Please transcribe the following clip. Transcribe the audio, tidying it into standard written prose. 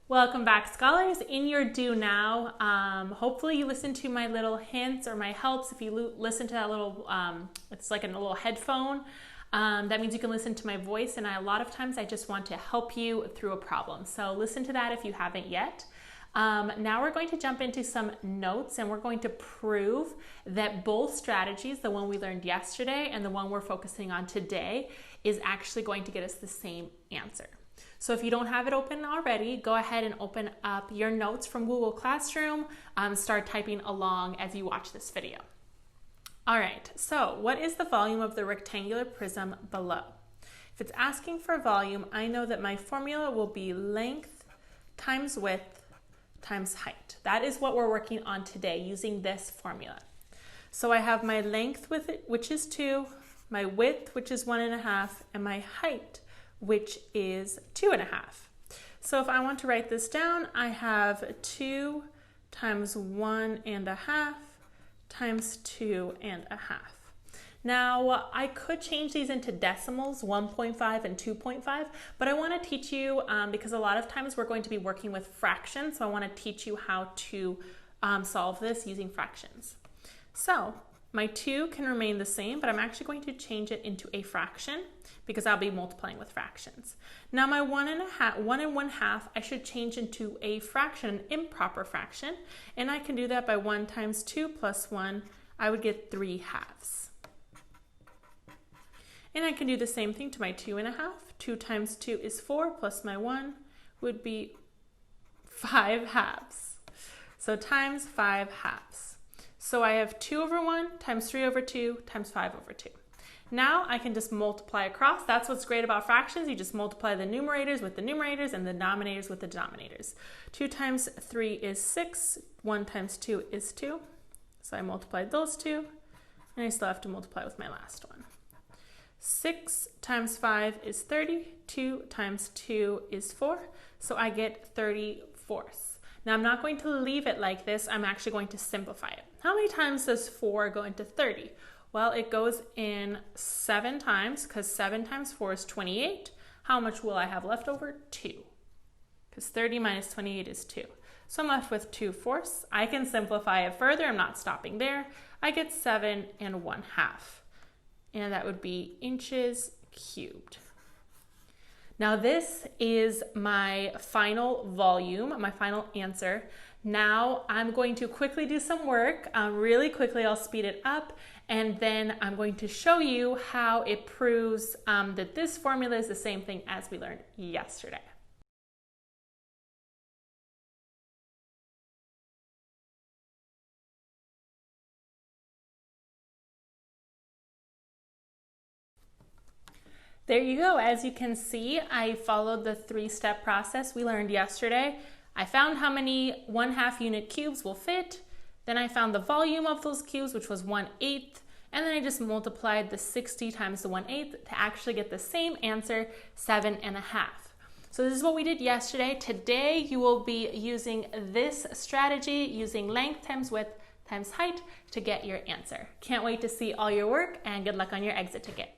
Welcome back, scholars. In your do now, hopefully you listen to my little hints or my helps. If you listen to that little, it's like a little headphone, that means you can listen to my voice, and a lot of times I just want to help you through a problem. So listen to that if you haven't yet. Now we're going to jump into some notes, and we're going to prove that both strategies, the one we learned yesterday and the one we're focusing on today, is actually going to get us the same answer. So if you don't have it open already, go ahead and open up your notes from Google Classroom. Start typing along as you watch this video. All right, so what is the volume of the rectangular prism below? If it's asking for volume, I know that my formula will be length times width times height. That is what we're working on today using this formula. So I have my length with it, which is 2, my width, which is 1.5, and my height, which is 2.5. So if I want to write this down, I have 2 times 1.5 times 2.5. Now I could change these into decimals, 1.5 and 2.5, but I want to teach you, because a lot of times we're going to be working with fractions, so I want to teach you how to solve this using fractions. So my 2 can remain the same, but I'm actually going to change it into a fraction because I'll be multiplying with fractions. Now my 1 and 1/2, I should change into a fraction, an improper fraction, and I can do that by 1 times 2 plus 1, I would get 3/2. And I can do the same thing to my 2.5. 2 times 2 is 4, plus my 1 would be 5/2. So times 5/2. So I have 2 over 1 times 3 over 2 times 5 over 2. Now I can just multiply across. That's what's great about fractions. You just multiply the numerators with the numerators and the denominators with the denominators. 2 times 3 is 6. 1 times 2 is 2. So I multiplied those two, and I still have to multiply with my last one. 6 times 5 is 30. 2 times 2 is 4. So I get 30/4. Now I'm not going to leave it like this. I'm actually going to simplify it. How many times does 4 go into 30? Well, it goes in 7 times, because 7 times 4 is 28. How much will I have left over? 2. Because 30 minus 28 is 2. So I'm left with 2/4. I can simplify it further. I'm not stopping there. I get 7 1/2. And that would be inches cubed. Now this is my final volume, my final answer. Now I'm going to quickly do some work, really quickly. I'll speed it up, and then I'm going to show you how it proves that this formula is the same thing as we learned yesterday. There you go. As you can see, I followed the 3-step process we learned yesterday. I found how many 1/2 unit cubes will fit. Then I found the volume of those cubes, which was 1/8. And then I just multiplied the 60 times the 1/8 to actually get the same answer, 7.5. So this is what we did yesterday. Today, you will be using this strategy, using length times width times height to get your answer. Can't wait to see all your work, and good luck on your exit ticket.